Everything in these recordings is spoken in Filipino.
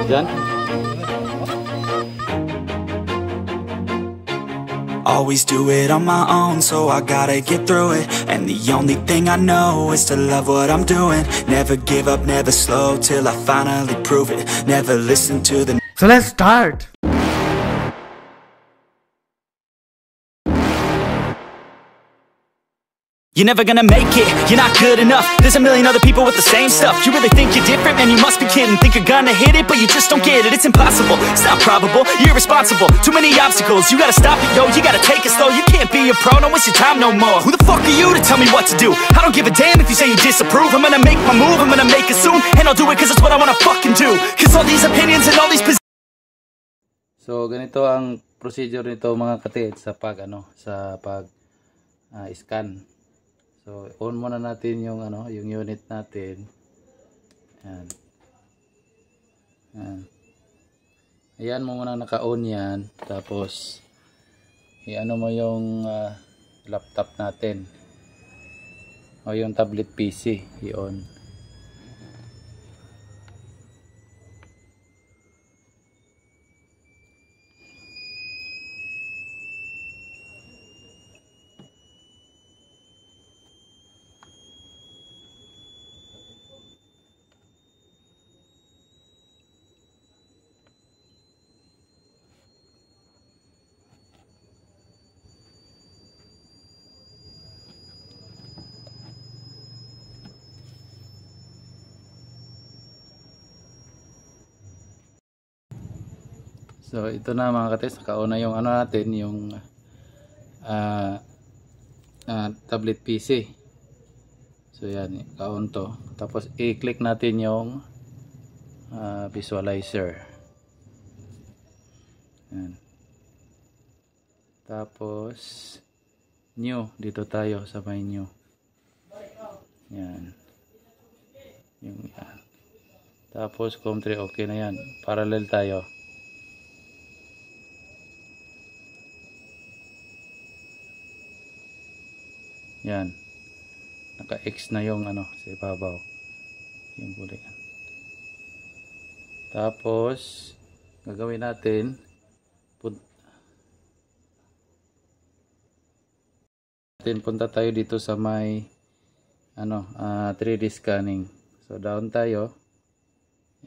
Diyan? Always do it on my own, so I gotta get through it. And the only thing I know is to love what I'm doing. Never give up, never slow, till I finally prove it. Never listen to the... So let's start. You're never gonna make it, you're not good enough. There's a million other people with the same stuff. You really think you're different? Man, you must be kidding. Think you're gonna hit it, but you just don't get it. It's impossible, it's not probable, you're irresponsible. Too many obstacles, you gotta stop it, yo. You gotta take it slow, you can't be a pro. Don't waste your time no more. Who the fuck are you to tell me what to do? I don't give a damn if you say you disapprove. I'm gonna make my move, I'm gonna make it soon. And I'll do it cause it's what I wanna fucking do. Cause all these opinions and all these So ganito ang procedure nito mga katid sa pag scan. So on muna natin yung yung unit natin. Yan. Yan. Ayan mo muna naka-on yan. Tapos i-ano mo yung laptop natin o yung tablet PC, i-on. So ito na mga kates, naka-on na yung natin, yung tablet PC. So yan, naka-on to. Tapos i-click natin yung visualizer. Yan. Tapos new, dito tayo sa may new. Yan. Yung yan. Tapos COM3, okay na yan. Parallel tayo. Yan. Naka-X na yung sa ibabaw. Yung kulay. Tapos gagawin natin punta tayo dito sa may 3D scanning. So down tayo.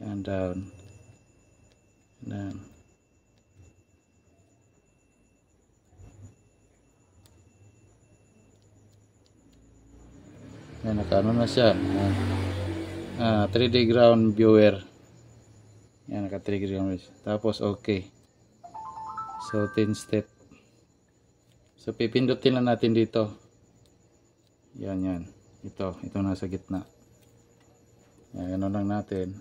Yan, down. Yan. Yan, naka na siya. 3D ground viewer. Yan, naka 3D ground viewer. Tapos okay. So 10 step. So pipindutin lang natin dito. Yan, yan. Ito nasa gitna. Yan, ganun lang natin.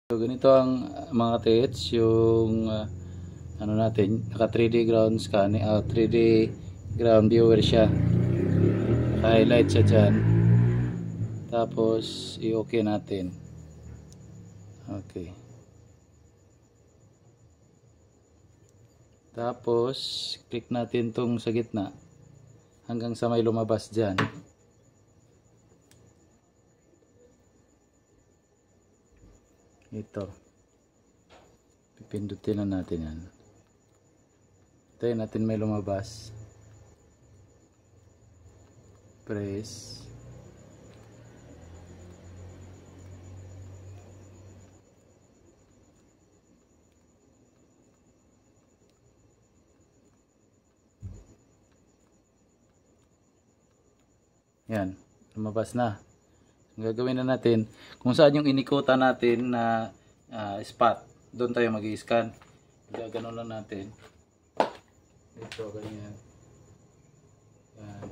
So ganito ang mga tits, yung natin, naka 3D ground scanning, 3D ground viewer siya. Naka-highlight siya dyan. Tapos i-okay natin. Okay. Tapos click natin tong sa gitna hanggang sa may lumabas dyan. Ito. Pipindutin na natin yan. Tayo natin may lumabas. Press. Yan, lumabas na. Ang gagawin na natin, kung saan yung inikutan natin na spot, doon tayo mag-i-scan. Gaganon lang natin. Ito, ganyan. Yan.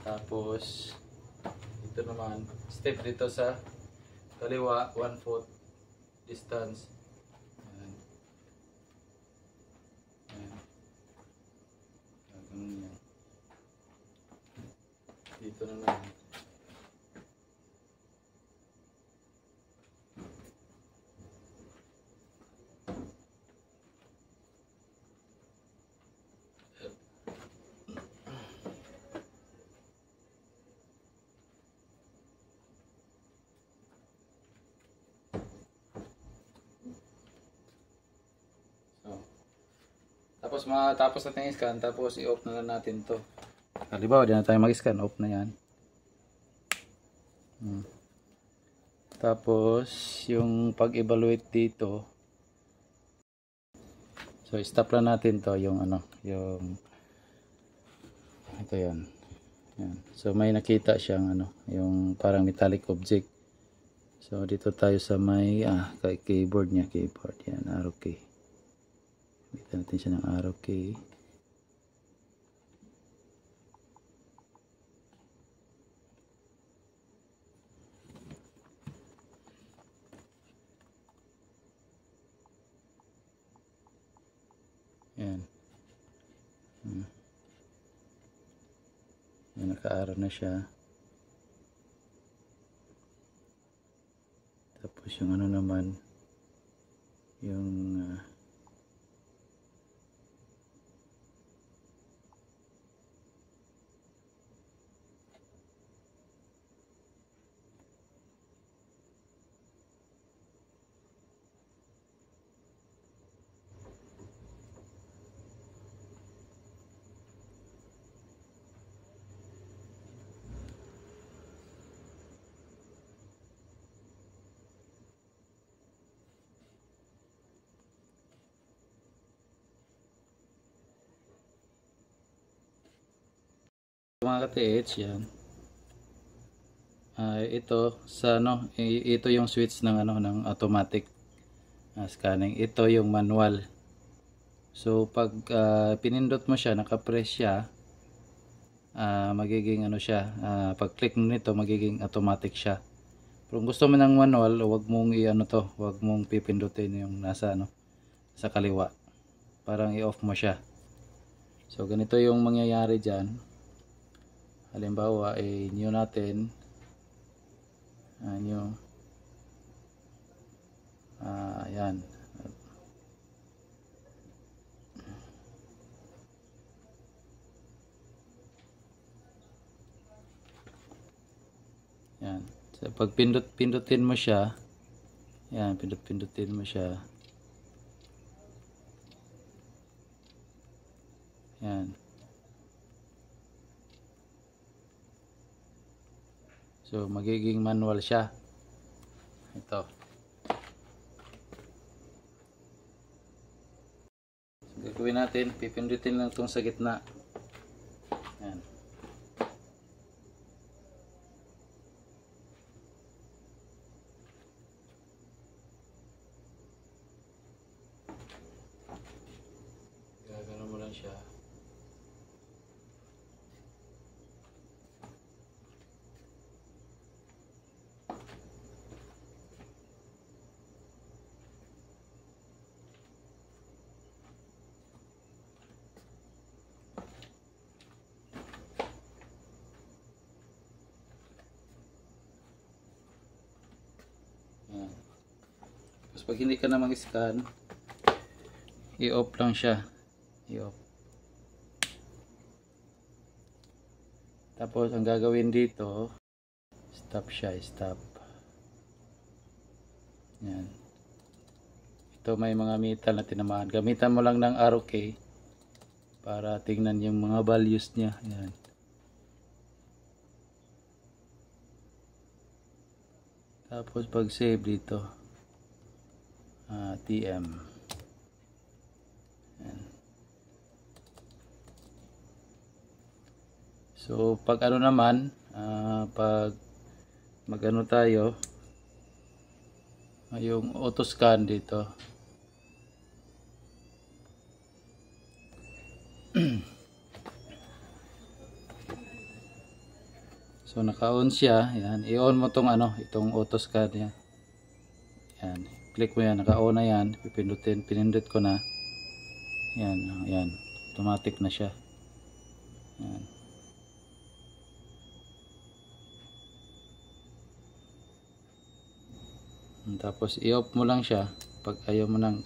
Tapos, ito naman, step dito sa kaliwa, 1/4 distance. Ayan. Ayan. Ganun yan. Dito naman. Tapos matapos natin i-scan, tapos i-off na lang natin to. Halimbawa, di na tayo mag-scan, off na yan. Tapos, yung pag-evaluate dito, so stop lang natin to, yung yung ito yan. Yan. So may nakita siyang yung parang metallic object. So dito tayo sa may keyboard niya, keyboard yan, arrow key. Kita natin siya ng arrow key. Yan. Yan, naka-arrow na siya. Tapos yung naman, yung mga ka-TH yan. Ito sa ito yung switch ng ng automatic scanning. Ito yung manual. So pag pinindot mo siya, naka-press siya, magiging siya, pag click mo nito magiging automatic siya. Pero kung gusto mo ng manual, wag mong wag mong pipindutin yung nasa sa kaliwa. Parang i-off mo siya. So ganito yung mangyayari diyan. Halimbawa, new natin, new, yan. Yan. So, pag pindutin mo siya, yan, pindutin mo siya. Yan. So magiging manual siya. Ito. So, gagawin natin, pipindutin lang itong sa gitna. Yan. Gagano mo lang siya. Tapos pag hindi ka na mag-scan, i-off lang siya. I-off. Tapos ang gagawin dito, stop siya, stop. Yan. Ito may mga metal na tinamaan. Gamitan mo lang ng arrow key para tingnan yung mga values niya. Yan. Tapos pag save dito, TM. Yan. So pag ano naman, pag magano tayo, yung auto scan dito. So naka-on siya, yan. I-on mo tong itong auto scan yan. Yan, click mo yan, naka-on na yan, pinindot ko na. Yan, yan. Automatic na siya. Yan. Tapos i-off mo lang siya pag ayaw mo nang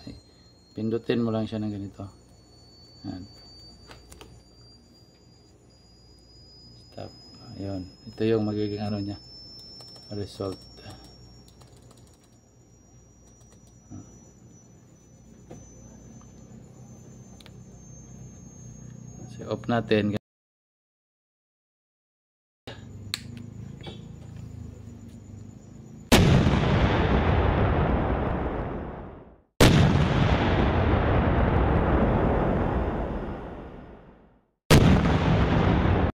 pindutin mo lang siya ng ganito. Yan. Stop. Ayun. Ito yung magiging niya. Result. So off natin.